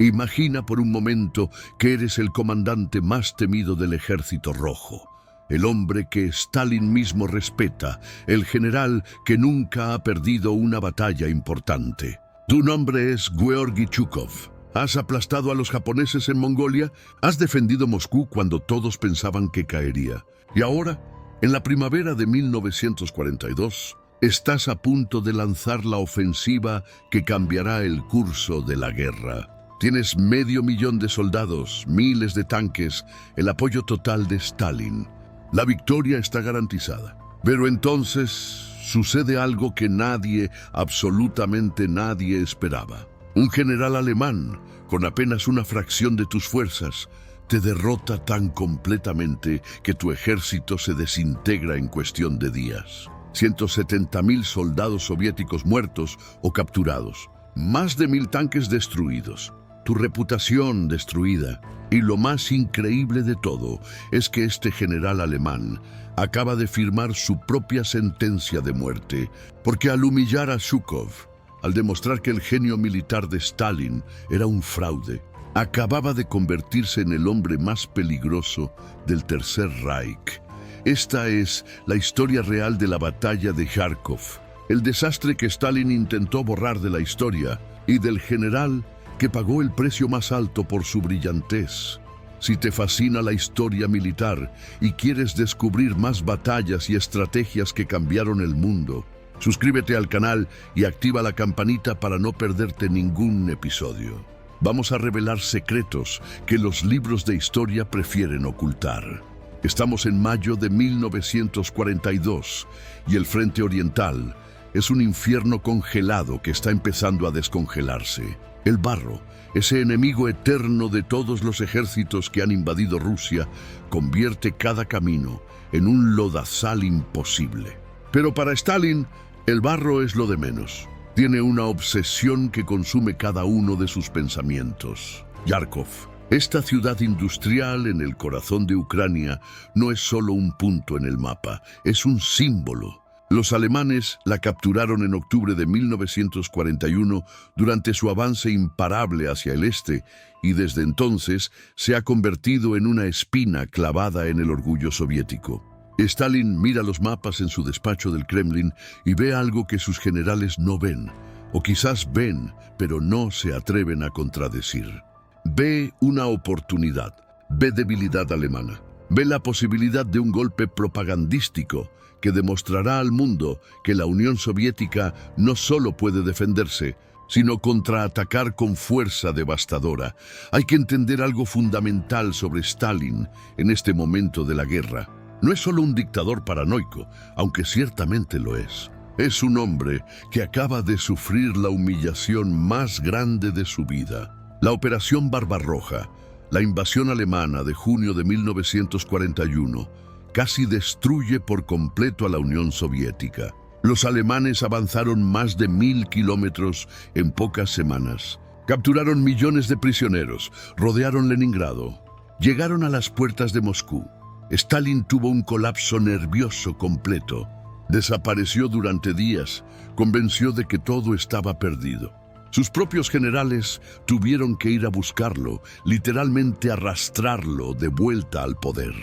Imagina por un momento que eres el comandante más temido del Ejército Rojo, el hombre que Stalin mismo respeta, el general que nunca ha perdido una batalla importante. Tu nombre es Georgi Chukov. Has aplastado a los japoneses en Mongolia, has defendido Moscú cuando todos pensaban que caería. Y ahora, en la primavera de 1942, estás a punto de lanzar la ofensiva que cambiará el curso de la guerra. Tienes 500.000 de soldados, miles de tanques, el apoyo total de Stalin. La victoria está garantizada. Pero entonces sucede algo que nadie, absolutamente nadie esperaba. Un general alemán, con apenas una fracción de tus fuerzas, te derrota tan completamente que tu ejército se desintegra en cuestión de días. 170.000 soldados soviéticos muertos o capturados, más de 1.000 tanques destruidos, tu reputación destruida. Y lo más increíble de todo es que este general alemán acaba de firmar su propia sentencia de muerte, porque al humillar a Zhukov, al demostrar que el genio militar de Stalin era un fraude, acababa de convertirse en el hombre más peligroso del Tercer Reich. Esta es la historia real de la batalla de Kharkov, el desastre que Stalin intentó borrar de la historia y del general que pagó el precio más alto por su brillantez. Si te fascina la historia militar y quieres descubrir más batallas y estrategias que cambiaron el mundo, suscríbete al canal y activa la campanita para no perderte ningún episodio. Vamos a revelar secretos que los libros de historia prefieren ocultar. Estamos en mayo de 1942 y el frente oriental es un infierno congelado que está empezando a descongelarse. El barro, ese enemigo eterno de todos los ejércitos que han invadido Rusia, convierte cada camino en un lodazal imposible. Pero para Stalin, el barro es lo de menos. Tiene una obsesión que consume cada uno de sus pensamientos. Kharkov, esta ciudad industrial en el corazón de Ucrania, no es solo un punto en el mapa, es un símbolo. Los alemanes la capturaron en octubre de 1941 durante su avance imparable hacia el este y desde entonces se ha convertido en una espina clavada en el orgullo soviético. Stalin mira los mapas en su despacho del Kremlin y ve algo que sus generales no ven, o quizás ven, pero no se atreven a contradecir. Ve una oportunidad, ve debilidad alemana, ve la posibilidad de un golpe propagandístico que demostrará al mundo que la Unión Soviética no solo puede defenderse, sino contraatacar con fuerza devastadora. Hay que entender algo fundamental sobre Stalin en este momento de la guerra. No es solo un dictador paranoico, aunque ciertamente lo es. Es un hombre que acaba de sufrir la humillación más grande de su vida. La Operación Barbarroja, la invasión alemana de junio de 1941, casi destruye por completo a la Unión Soviética. Los alemanes avanzaron más de 1.000 kilómetros en pocas semanas. Capturaron millones de prisioneros, rodearon Leningrado, llegaron a las puertas de Moscú. Stalin tuvo un colapso nervioso completo. Desapareció durante días, convenció de que todo estaba perdido. Sus propios generales tuvieron que ir a buscarlo, literalmente arrastrarlo de vuelta al poder.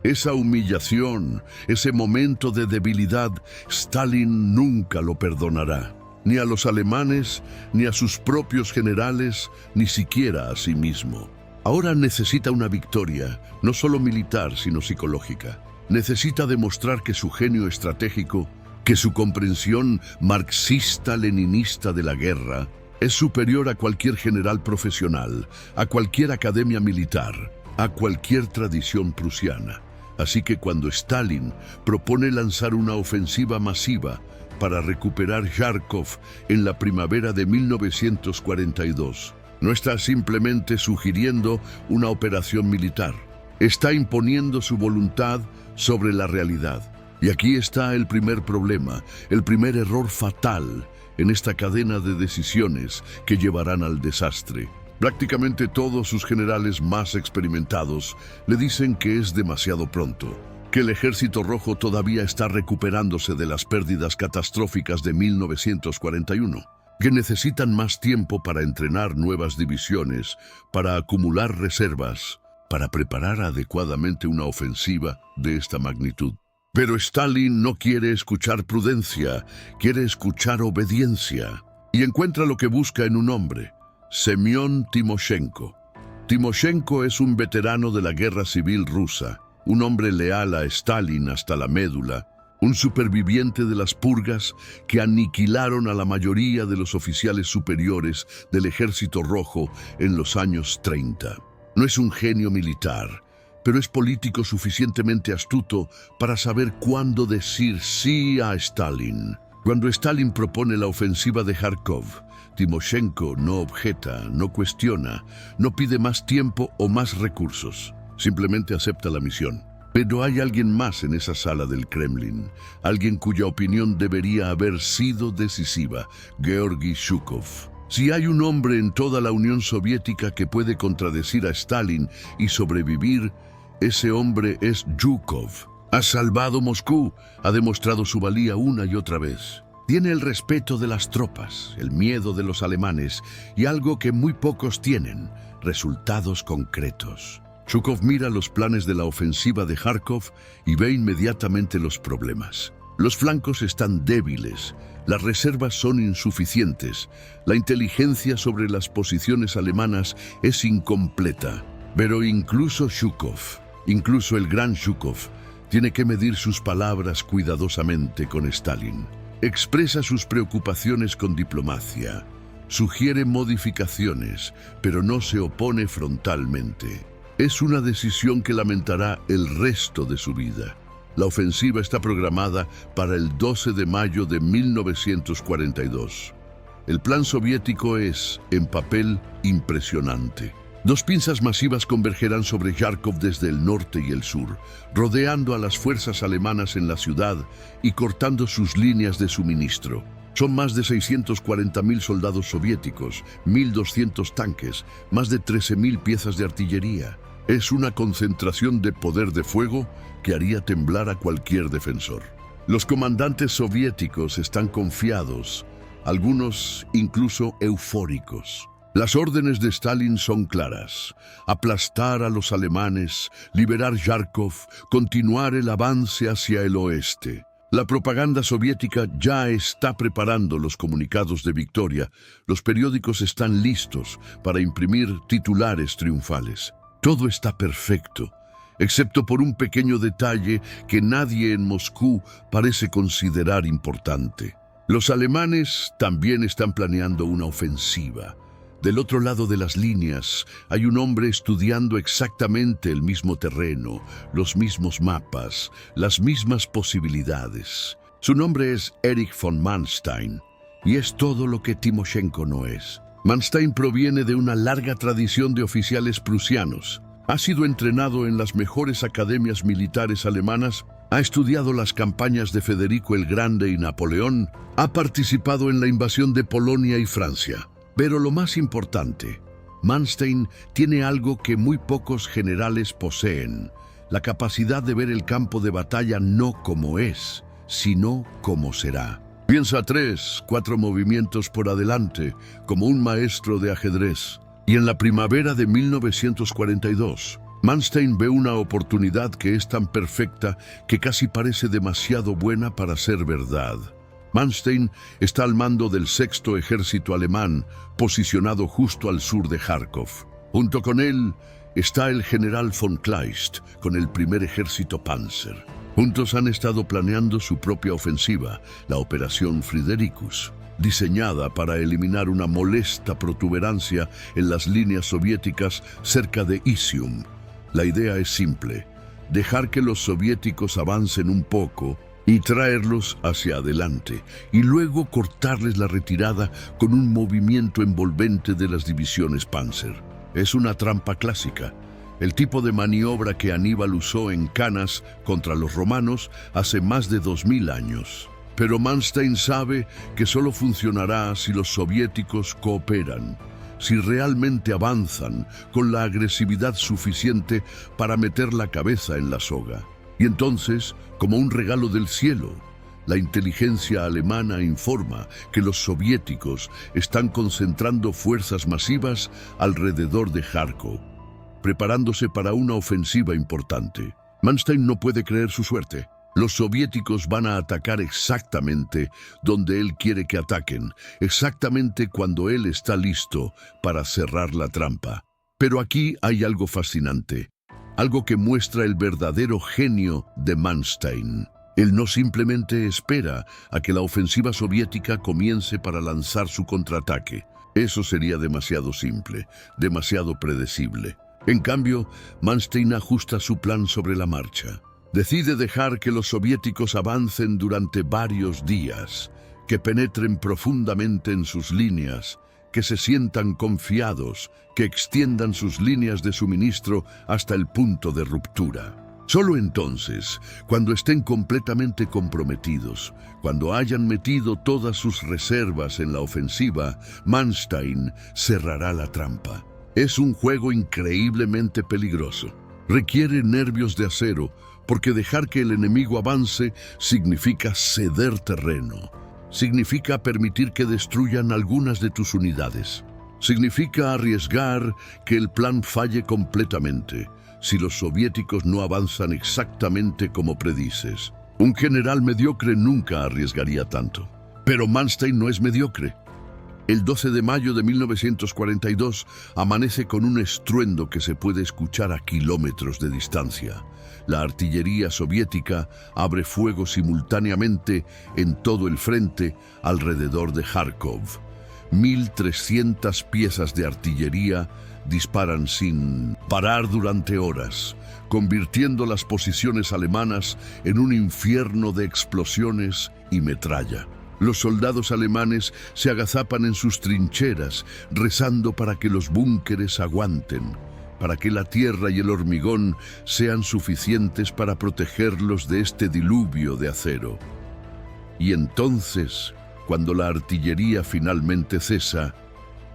Esa humillación, ese momento de debilidad, Stalin nunca lo perdonará. Ni a los alemanes, ni a sus propios generales, ni siquiera a sí mismo. Ahora necesita una victoria, no solo militar, sino psicológica. Necesita demostrar que su genio estratégico, que su comprensión marxista-leninista de la guerra, es superior a cualquier general profesional, a cualquier academia militar, a cualquier tradición prusiana. Así que cuando Stalin propone lanzar una ofensiva masiva para recuperar Kharkov en la primavera de 1942, no está simplemente sugiriendo una operación militar, está imponiendo su voluntad sobre la realidad. Y aquí está el primer problema, el primer error fatal en esta cadena de decisiones que llevarán al desastre. Prácticamente todos sus generales más experimentados le dicen que es demasiado pronto, que el Ejército Rojo todavía está recuperándose de las pérdidas catastróficas de 1941. que necesitan más tiempo para entrenar nuevas divisiones, para acumular reservas, para preparar adecuadamente una ofensiva de esta magnitud. Pero Stalin no quiere escuchar prudencia, quiere escuchar obediencia. Y encuentra lo que busca en un hombre, Semyon Timoshenko. Timoshenko es un veterano de la guerra civil rusa, un hombre leal a Stalin hasta la médula, un superviviente de las purgas que aniquilaron a la mayoría de los oficiales superiores del Ejército Rojo en los años 30. No es un genio militar, pero es político suficientemente astuto para saber cuándo decir sí a Stalin. Cuando Stalin propone la ofensiva de Kharkov, Timoshenko no objeta, no cuestiona, no pide más tiempo o más recursos. Simplemente acepta la misión. Pero hay alguien más en esa sala del Kremlin, alguien cuya opinión debería haber sido decisiva, Georgi Zhukov. Si hay un hombre en toda la Unión Soviética que puede contradecir a Stalin y sobrevivir, ese hombre es Zhukov. Ha salvado Moscú, ha demostrado su valía una y otra vez. Tiene el respeto de las tropas, el miedo de los alemanes y algo que muy pocos tienen, resultados concretos. Zhukov mira los planes de la ofensiva de Kharkov y ve inmediatamente los problemas. Los flancos están débiles, las reservas son insuficientes, la inteligencia sobre las posiciones alemanas es incompleta. Pero incluso Zhukov, incluso el gran Zhukov, tiene que medir sus palabras cuidadosamente con Stalin. Expresa sus preocupaciones con diplomacia, sugiere modificaciones, pero no se opone frontalmente. Es una decisión que lamentará el resto de su vida. La ofensiva está programada para el 12 de mayo de 1942. El plan soviético es, en papel, impresionante. 2 pinzas masivas convergerán sobre Kharkov desde el norte y el sur, rodeando a las fuerzas alemanas en la ciudad y cortando sus líneas de suministro. Son más de 640.000 soldados soviéticos, 1.200 tanques, más de 13.000 piezas de artillería. Es una concentración de poder de fuego que haría temblar a cualquier defensor. Los comandantes soviéticos están confiados, algunos incluso eufóricos. Las órdenes de Stalin son claras: aplastar a los alemanes, liberar Kharkov, continuar el avance hacia el oeste. La propaganda soviética ya está preparando los comunicados de victoria. Los periódicos están listos para imprimir titulares triunfales. Todo está perfecto, excepto por un pequeño detalle que nadie en Moscú parece considerar importante. Los alemanes también están planeando una ofensiva. Del otro lado de las líneas hay un hombre estudiando exactamente el mismo terreno, los mismos mapas, las mismas posibilidades. Su nombre es Erich von Manstein, y es todo lo que Timoshenko no es. Manstein proviene de una larga tradición de oficiales prusianos. Ha sido entrenado en las mejores academias militares alemanas, ha estudiado las campañas de Federico el Grande y Napoleón, ha participado en la invasión de Polonia y Francia. Pero lo más importante, Manstein tiene algo que muy pocos generales poseen: la capacidad de ver el campo de batalla no como es, sino como será. Piensa 3, 4 movimientos por adelante, como un maestro de ajedrez. Y en la primavera de 1942, Manstein ve una oportunidad que es tan perfecta que casi parece demasiado buena para ser verdad. Manstein está al mando del 6º ejército alemán, posicionado justo al sur de Kharkov. Junto con él está el general von Kleist, con el 1er ejército Panzer. Juntos han estado planeando su propia ofensiva, la Operación Fridericus, diseñada para eliminar una molesta protuberancia en las líneas soviéticas cerca de Isium. La idea es simple: dejar que los soviéticos avancen un poco y traerlos hacia adelante, y luego cortarles la retirada con un movimiento envolvente de las divisiones Panzer. Es una trampa clásica, el tipo de maniobra que Aníbal usó en Canas contra los romanos hace más de 2000 años. Pero Manstein sabe que solo funcionará si los soviéticos cooperan, si realmente avanzan con la agresividad suficiente para meter la cabeza en la soga. Y entonces, como un regalo del cielo, La inteligencia alemana informa que los soviéticos están concentrando fuerzas masivas alrededor de Kharkov, preparándose para una ofensiva importante. Manstein no puede creer su suerte. Los soviéticos van a atacar exactamente donde él quiere que ataquen, exactamente cuando él está listo para cerrar la trampa. Pero aquí hay algo fascinante, algo que muestra el verdadero genio de Manstein. Él no simplemente espera a que la ofensiva soviética comience para lanzar su contraataque. Eso sería demasiado simple, demasiado predecible. En cambio, Manstein ajusta su plan sobre la marcha. Decide dejar que los soviéticos avancen durante varios días, que penetren profundamente en sus líneas, que se sientan confiados, que extiendan sus líneas de suministro hasta el punto de ruptura. Solo entonces, cuando estén completamente comprometidos, cuando hayan metido todas sus reservas en la ofensiva, Manstein cerrará la trampa. Es un juego increíblemente peligroso. Requiere nervios de acero, porque dejar que el enemigo avance significa ceder terreno. Significa permitir que destruyan algunas de tus unidades. Significa arriesgar que el plan falle completamente si los soviéticos no avanzan exactamente como predices. Un general mediocre nunca arriesgaría tanto. Pero Manstein no es mediocre. El 12 de mayo de 1942 amanece con un estruendo que se puede escuchar a kilómetros de distancia. La artillería soviética abre fuego simultáneamente en todo el frente alrededor de Kharkov. 1.300 piezas de artillería disparan sin parar durante horas, convirtiendo las posiciones alemanas en un infierno de explosiones y metralla. Los soldados alemanes se agazapan en sus trincheras, rezando para que los búnkeres aguanten, para que la tierra y el hormigón sean suficientes para protegerlos de este diluvio de acero. Y entonces, cuando la artillería finalmente cesa,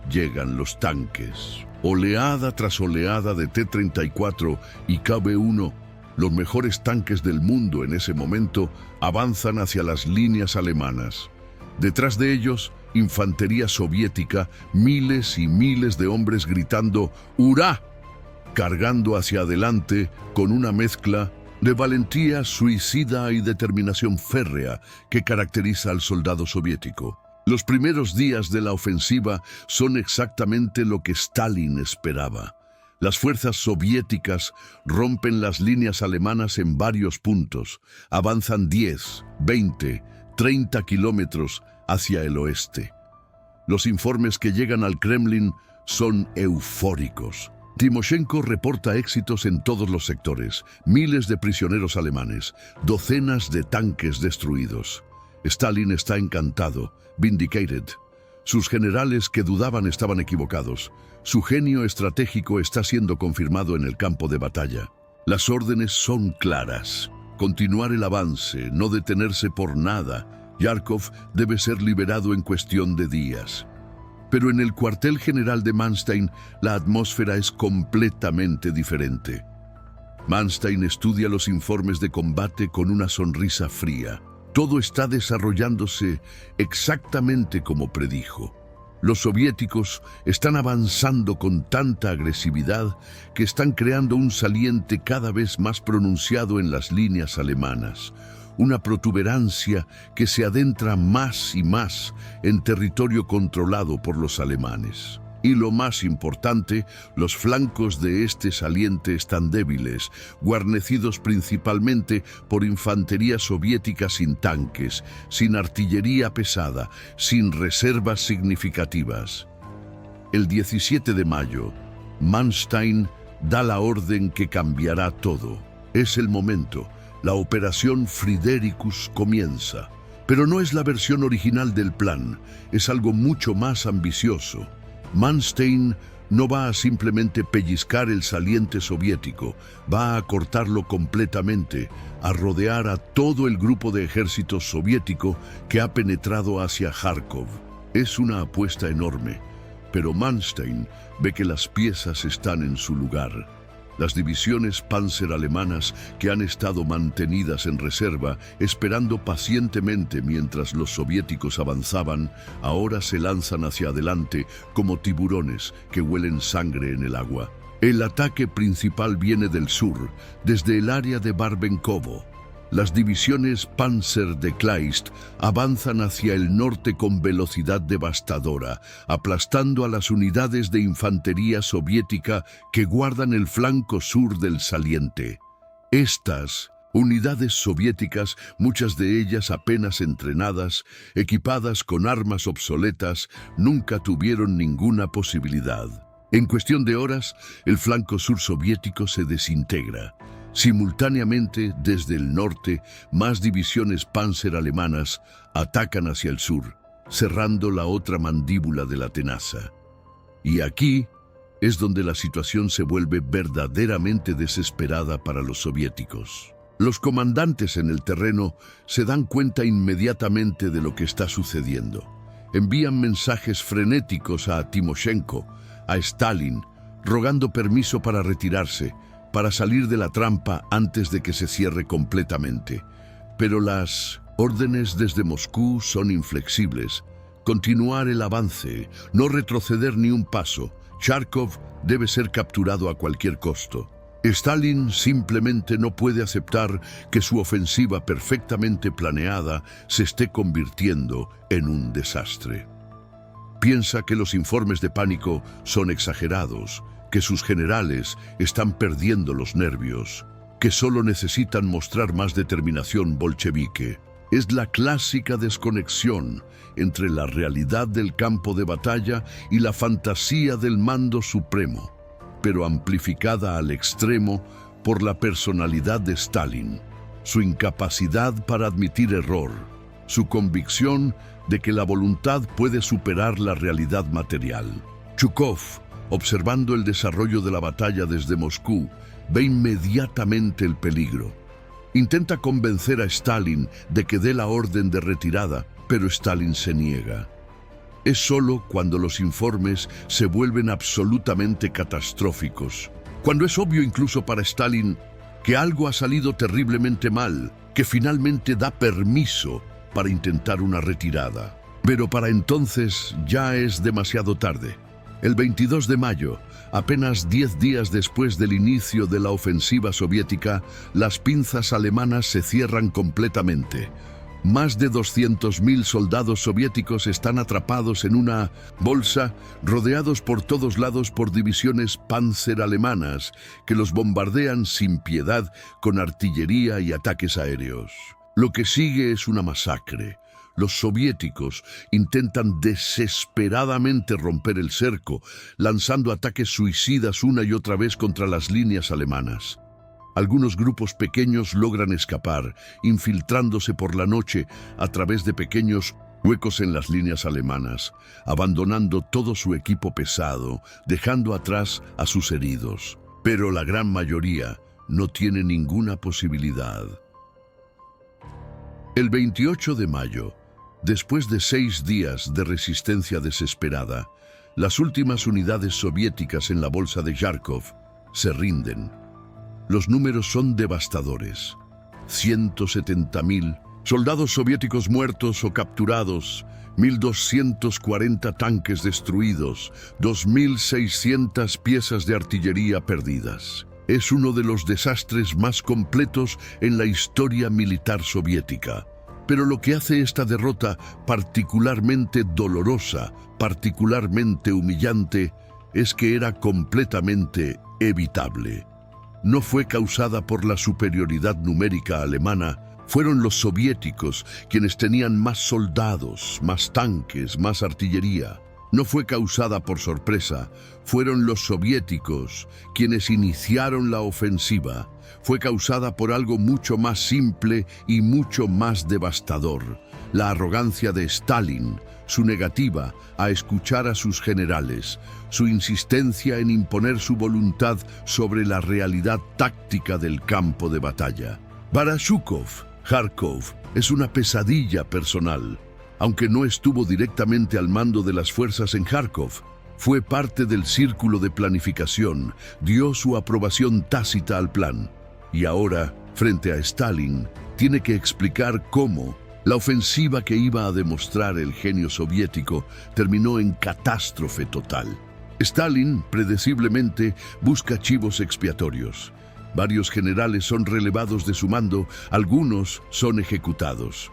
llegan los tanques. Oleada tras oleada de T-34 y KB-1, los mejores tanques del mundo en ese momento, avanzan hacia las líneas alemanas. Detrás de ellos, infantería soviética, miles y miles de hombres gritando ¡Hurá!, cargando hacia adelante con una mezcla de valentía suicida y determinación férrea que caracteriza al soldado soviético. Los primeros días de la ofensiva son exactamente lo que Stalin esperaba. Las fuerzas soviéticas rompen las líneas alemanas en varios puntos, avanzan 10, 20, 30 kilómetros hacia el oeste. Los informes que llegan al Kremlin son eufóricos. Timoshenko reporta éxitos en todos los sectores, miles de prisioneros alemanes, docenas de tanques destruidos. Stalin está encantado, vindicated. Sus generales que dudaban estaban equivocados. Su genio estratégico está siendo confirmado en el campo de batalla. Las órdenes son claras. Continuar el avance, no detenerse por nada. Kharkov debe ser liberado en cuestión de días. Pero en el cuartel general de Manstein, la atmósfera es completamente diferente. Manstein estudia los informes de combate con una sonrisa fría. Todo está desarrollándose exactamente como predijo. Los soviéticos están avanzando con tanta agresividad que están creando un saliente cada vez más pronunciado en las líneas alemanas. Una protuberancia que se adentra más y más en territorio controlado por los alemanes. Y lo más importante, los flancos de este saliente están débiles, guarnecidos principalmente por infantería soviética sin tanques, sin artillería pesada, sin reservas significativas. El 17 de mayo, Manstein da la orden que cambiará todo. Es el momento. La operación Fridericus comienza. Pero no es la versión original del plan, es algo mucho más ambicioso. Manstein no va a simplemente pellizcar el saliente soviético, va a cortarlo completamente, a rodear a todo el grupo de ejército soviético que ha penetrado hacia Kharkov. Es una apuesta enorme, pero Manstein ve que las piezas están en su lugar. Las divisiones Panzer alemanas que han estado mantenidas en reserva, esperando pacientemente mientras los soviéticos avanzaban, ahora se lanzan hacia adelante como tiburones que huelen sangre en el agua. El ataque principal viene del sur, desde el área de Barbenkovo. Las divisiones Panzer de Kleist avanzan hacia el norte con velocidad devastadora, aplastando a las unidades de infantería soviética que guardan el flanco sur del saliente. Estas unidades soviéticas, muchas de ellas apenas entrenadas, equipadas con armas obsoletas, nunca tuvieron ninguna posibilidad. En cuestión de horas, el flanco sur soviético se desintegra. Simultáneamente, desde el norte, más divisiones Panzer alemanas atacan hacia el sur, cerrando la otra mandíbula de la tenaza. Y aquí es donde la situación se vuelve verdaderamente desesperada para los soviéticos. Los comandantes en el terreno se dan cuenta inmediatamente de lo que está sucediendo. Envían mensajes frenéticos a Timoshenko, a Stalin, rogando permiso para retirarse, para salir de la trampa antes de que se cierre completamente. Pero las órdenes desde Moscú son inflexibles. Continuar el avance, no retroceder ni un paso. Charkov debe ser capturado a cualquier costo. Stalin simplemente no puede aceptar que su ofensiva perfectamente planeada se esté convirtiendo en un desastre. Piensa que los informes de pánico son exagerados, que sus generales están perdiendo los nervios, que solo necesitan mostrar más determinación bolchevique. Es la clásica desconexión entre la realidad del campo de batalla y la fantasía del mando supremo, pero amplificada al extremo por la personalidad de Stalin, su incapacidad para admitir error, su convicción de que la voluntad puede superar la realidad material. Chukov, observando el desarrollo de la batalla desde Moscú, ve inmediatamente el peligro. Intenta convencer a Stalin de que dé la orden de retirada, pero Stalin se niega. Es solo cuando los informes se vuelven absolutamente catastróficos, cuando es obvio incluso para Stalin que algo ha salido terriblemente mal, que finalmente da permiso para intentar una retirada. Pero para entonces ya es demasiado tarde. El 22 de mayo, apenas 10 días después del inicio de la ofensiva soviética, las pinzas alemanas se cierran completamente. Más de 200.000 soldados soviéticos están atrapados en una bolsa, rodeados por todos lados por divisiones Panzer alemanas, que los bombardean sin piedad con artillería y ataques aéreos. Lo que sigue es una masacre. Los soviéticos intentan desesperadamente romper el cerco, lanzando ataques suicidas una y otra vez contra las líneas alemanas. Algunos grupos pequeños logran escapar, infiltrándose por la noche a través de pequeños huecos en las líneas alemanas, abandonando todo su equipo pesado, dejando atrás a sus heridos. Pero la gran mayoría no tiene ninguna posibilidad. El 28 de mayo, después de 6 días de resistencia desesperada, las últimas unidades soviéticas en la bolsa de Kharkov se rinden. Los números son devastadores. 170.000 soldados soviéticos muertos o capturados, 1.240 tanques destruidos, 2.600 piezas de artillería perdidas. Es uno de los desastres más completos en la historia militar soviética. Pero lo que hace esta derrota particularmente dolorosa, particularmente humillante, es que era completamente evitable. No fue causada por la superioridad numérica alemana, fueron los soviéticos quienes tenían más soldados, más tanques, más artillería. No fue causada por sorpresa, fueron los soviéticos quienes iniciaron la ofensiva. Fue causada por algo mucho más simple y mucho más devastador: la arrogancia de Stalin, su negativa a escuchar a sus generales, su insistencia en imponer su voluntad sobre la realidad táctica del campo de batalla. Para Zhukov, Kharkov es una pesadilla personal. Aunque no estuvo directamente al mando de las fuerzas en Kharkov, Fue parte del círculo de planificación, dio su aprobación tácita al plan. Y ahora, frente a Stalin, tiene que explicar cómo la ofensiva que iba a demostrar el genio soviético terminó en catástrofe total. Stalin, predeciblemente, busca chivos expiatorios. Varios generales son relevados de su mando, algunos son ejecutados.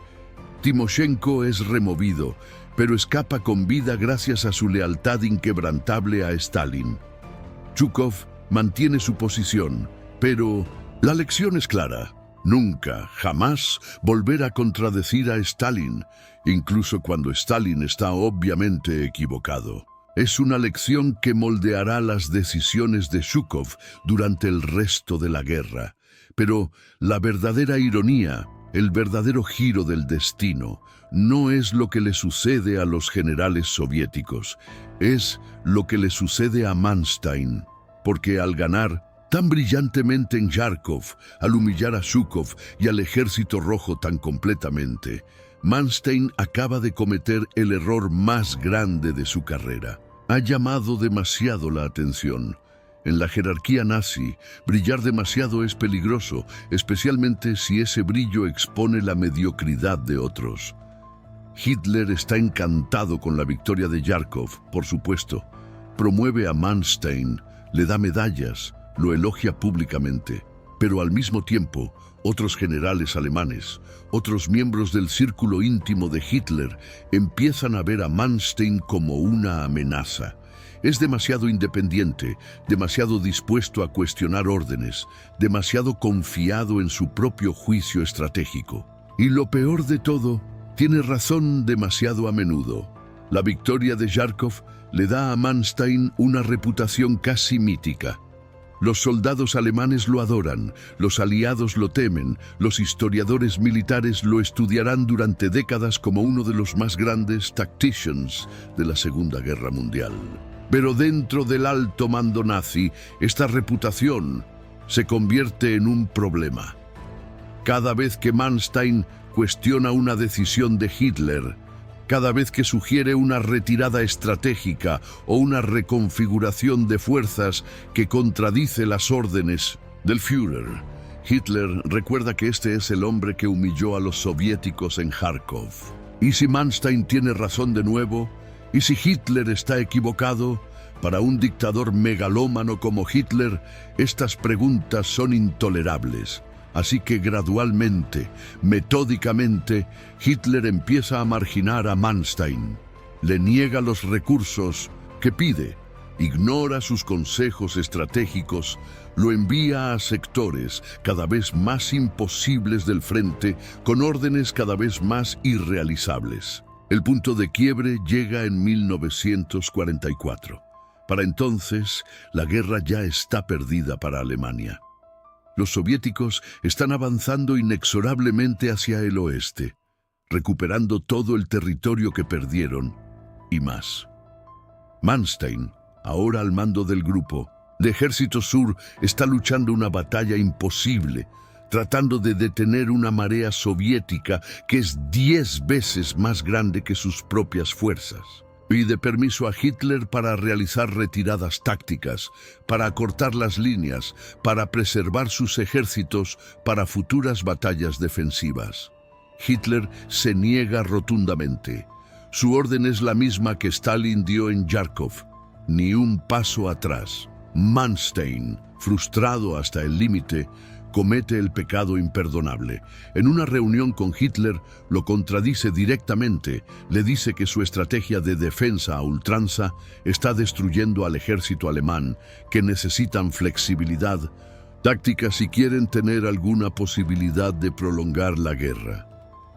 Timoshenko es removido, pero escapa con vida gracias a su lealtad inquebrantable a Stalin. Zhukov mantiene su posición, pero la lección es clara. Nunca, jamás volver a contradecir a Stalin, incluso cuando Stalin está obviamente equivocado. Es una lección que moldeará las decisiones de Zhukov durante el resto de la guerra. Pero la verdadera ironía, el verdadero giro del destino, no es lo que le sucede a los generales soviéticos, es lo que le sucede a Manstein, porque al ganar tan brillantemente en Kharkov, al humillar a Zhukov y al Ejército Rojo tan completamente, Manstein acaba de cometer el error más grande de su carrera. Ha llamado demasiado la atención. En la jerarquía nazi, brillar demasiado es peligroso, especialmente si ese brillo expone la mediocridad de otros. Hitler está encantado con la victoria de Kharkov, por supuesto. Promueve a Manstein, le da medallas, lo elogia públicamente, pero al mismo tiempo, otros generales alemanes, otros miembros del círculo íntimo de Hitler, empiezan a ver a Manstein como una amenaza. Es demasiado independiente, demasiado dispuesto a cuestionar órdenes, demasiado confiado en su propio juicio estratégico. Y lo peor de todo, tiene razón demasiado a menudo. La victoria de Kharkov le da a Manstein una reputación casi mítica. Los soldados alemanes lo adoran, los aliados lo temen, los historiadores militares lo estudiarán durante décadas como uno de los más grandes tacticians de la Segunda Guerra Mundial. Pero dentro del alto mando nazi, esta reputación se convierte en un problema. Cada vez que Manstein cuestiona una decisión de Hitler, cada vez que sugiere una retirada estratégica o una reconfiguración de fuerzas que contradice las órdenes del Führer, Hitler recuerda que este es el hombre que humilló a los soviéticos en Kharkov. ¿Y si Manstein tiene razón de nuevo? ¿Y si Hitler está equivocado? Para un dictador megalómano como Hitler, estas preguntas son intolerables. Así que gradualmente, metódicamente, Hitler empieza a marginar a Manstein. Le niega los recursos que pide, ignora sus consejos estratégicos, lo envía a sectores cada vez más imposibles del frente, con órdenes cada vez más irrealizables. El punto de quiebre llega en 1944. Para entonces, la guerra ya está perdida para Alemania. Los soviéticos están avanzando inexorablemente hacia el oeste, recuperando todo el territorio que perdieron y más. Manstein, ahora al mando del grupo de Ejército Sur, está luchando una batalla imposible, tratando de detener una marea soviética que es 10 veces más grande que sus propias fuerzas. Pide permiso a Hitler para realizar retiradas tácticas, para acortar las líneas, para preservar sus ejércitos para futuras batallas defensivas. Hitler se niega rotundamente. Su orden es la misma que Stalin dio en Kharkov: ni un paso atrás. Manstein, frustrado hasta el límite, comete el pecado imperdonable. En una reunión con Hitler, lo contradice directamente, le dice que su estrategia de defensa a ultranza está destruyendo al ejército alemán, que necesitan flexibilidad, táctica si quieren tener alguna posibilidad de prolongar la guerra.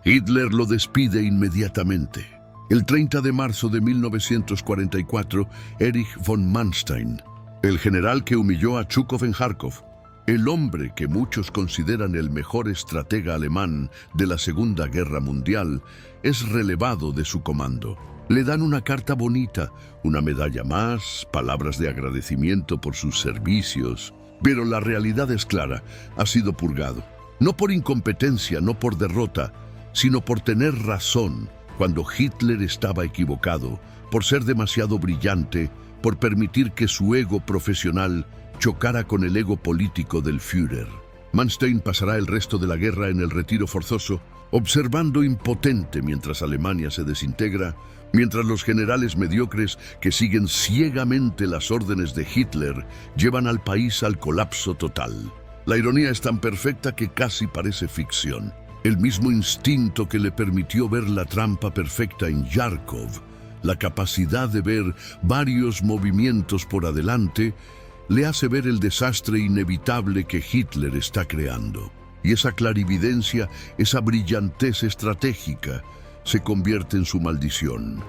Hitler lo despide inmediatamente. El 30 de marzo de 1944, Erich von Manstein, el general que humilló a Zhukov en Kharkov, el hombre que muchos consideran el mejor estratega alemán de la Segunda Guerra Mundial, es relevado de su comando. Le dan una carta bonita, una medalla más, palabras de agradecimiento por sus servicios. Pero la realidad es clara, ha sido purgado. No por incompetencia, no por derrota, sino por tener razón cuando Hitler estaba equivocado, por ser demasiado brillante, por permitir que su ego profesional chocara con el ego político del Führer. Manstein pasará el resto de la guerra en el retiro forzoso, observando impotente mientras Alemania se desintegra, mientras los generales mediocres que siguen ciegamente las órdenes de Hitler llevan al país al colapso total. La ironía es tan perfecta que casi parece ficción. El mismo instinto que le permitió ver la trampa perfecta en Járkov, la capacidad de ver varios movimientos por adelante, le hace ver el desastre inevitable que Hitler está creando. Y esa clarividencia, esa brillantez estratégica, se convierte en su maldición.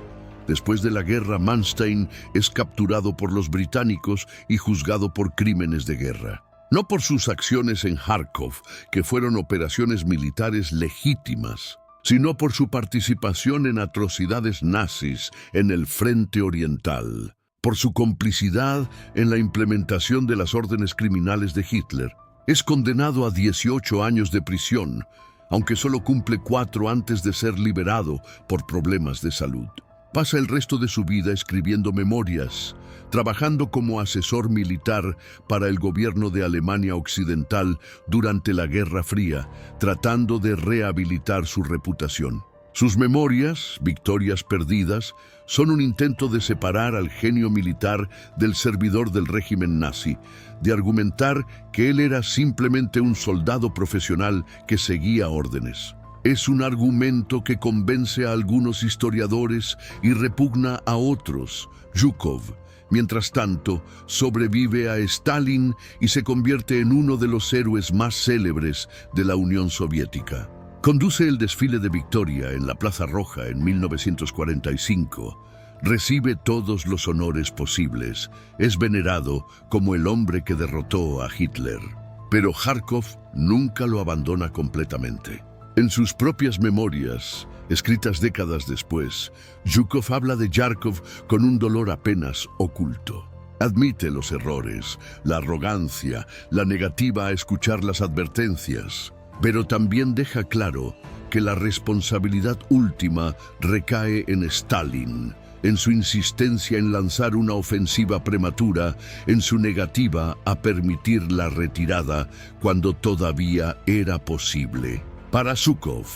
Después de la guerra, Manstein es capturado por los británicos y juzgado por crímenes de guerra. No por sus acciones en Járkov, que fueron operaciones militares legítimas, sino por su participación en atrocidades nazis en el Frente Oriental, por su complicidad en la implementación de las órdenes criminales de Hitler. Es condenado a 18 años de prisión, aunque solo cumple 4 antes de ser liberado por problemas de salud. Pasa el resto de su vida escribiendo memorias, trabajando como asesor militar para el gobierno de Alemania Occidental durante la Guerra Fría, tratando de rehabilitar su reputación. Sus memorias, Victorias perdidas, son un intento de separar al genio militar del servidor del régimen nazi, de argumentar que él era simplemente un soldado profesional que seguía órdenes. Es un argumento que convence a algunos historiadores y repugna a otros. Zhukov, mientras tanto, sobrevive a Stalin y se convierte en uno de los héroes más célebres de la Unión Soviética. Conduce el desfile de Victoria en la Plaza Roja en 1945. Recibe todos los honores posibles. Es venerado como el hombre que derrotó a Hitler. Pero Járkov nunca lo abandona completamente. En sus propias memorias, escritas décadas después, Zhukov habla de Járkov con un dolor apenas oculto. Admite los errores, la arrogancia, la negativa a escuchar las advertencias, pero también deja claro que la responsabilidad última recae en Stalin, en su insistencia en lanzar una ofensiva prematura, en su negativa a permitir la retirada cuando todavía era posible. Para Zhukov,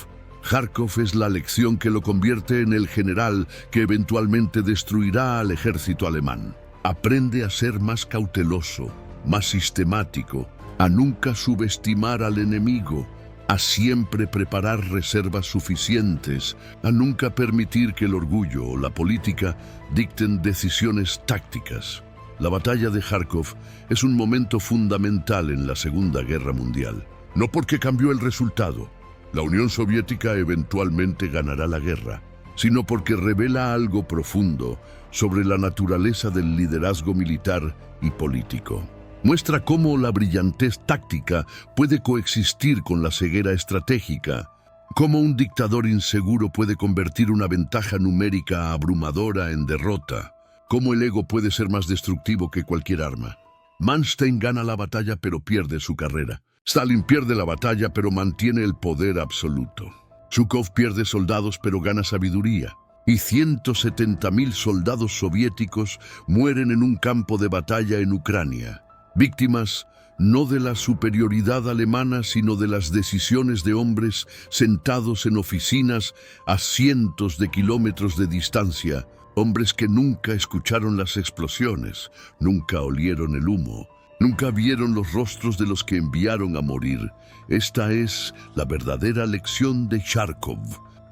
Járkov es la lección que lo convierte en el general que eventualmente destruirá al ejército alemán. Aprende a ser más cauteloso, más sistemático, a nunca subestimar al enemigo, a siempre preparar reservas suficientes, a nunca permitir que el orgullo o la política dicten decisiones tácticas. La batalla de Járkov es un momento fundamental en la Segunda Guerra Mundial. No porque cambió el resultado, la Unión Soviética eventualmente ganará la guerra, sino porque revela algo profundo sobre la naturaleza del liderazgo militar y político. Muestra cómo la brillantez táctica puede coexistir con la ceguera estratégica, cómo un dictador inseguro puede convertir una ventaja numérica abrumadora en derrota, cómo el ego puede ser más destructivo que cualquier arma. Manstein gana la batalla pero pierde su carrera. Stalin pierde la batalla pero mantiene el poder absoluto. Zhukov pierde soldados pero gana sabiduría. Y 170.000 soldados soviéticos mueren en un campo de batalla en Ucrania. Víctimas no de la superioridad alemana, sino de las decisiones de hombres sentados en oficinas a cientos de kilómetros de distancia, hombres que nunca escucharon las explosiones, nunca olieron el humo, nunca vieron los rostros de los que enviaron a morir. Esta es la verdadera lección de Járkov.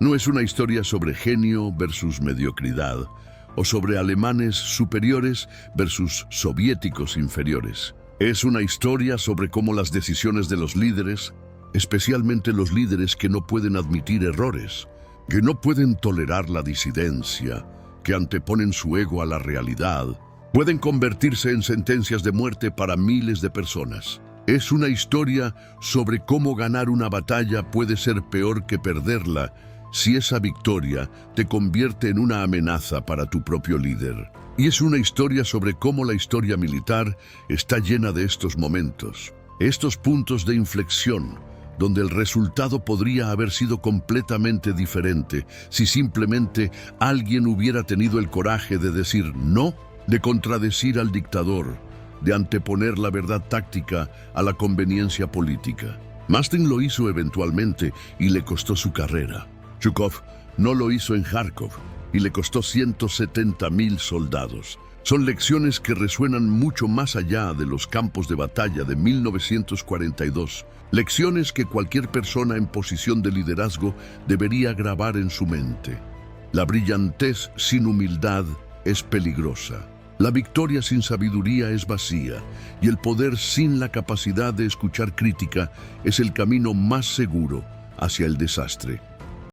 No es una historia sobre genio versus mediocridad, o sobre alemanes superiores versus soviéticos inferiores. Es una historia sobre cómo las decisiones de los líderes, especialmente los líderes que no pueden admitir errores, que no pueden tolerar la disidencia, que anteponen su ego a la realidad, pueden convertirse en sentencias de muerte para miles de personas. Es una historia sobre cómo ganar una batalla puede ser peor que perderla si esa victoria te convierte en una amenaza para tu propio líder. Y es una historia sobre cómo la historia militar está llena de estos momentos, estos puntos de inflexión, donde el resultado podría haber sido completamente diferente si simplemente alguien hubiera tenido el coraje de decir no de contradecir al dictador, de anteponer la verdad táctica a la conveniencia política. Mástin lo hizo eventualmente y le costó su carrera. Zhukov no lo hizo en Kharkov y le costó 170.000 soldados. Son lecciones que resuenan mucho más allá de los campos de batalla de 1942. Lecciones que cualquier persona en posición de liderazgo debería grabar en su mente. La brillantez sin humildad es peligrosa. La victoria sin sabiduría es vacía, y el poder sin la capacidad de escuchar crítica es el camino más seguro hacia el desastre.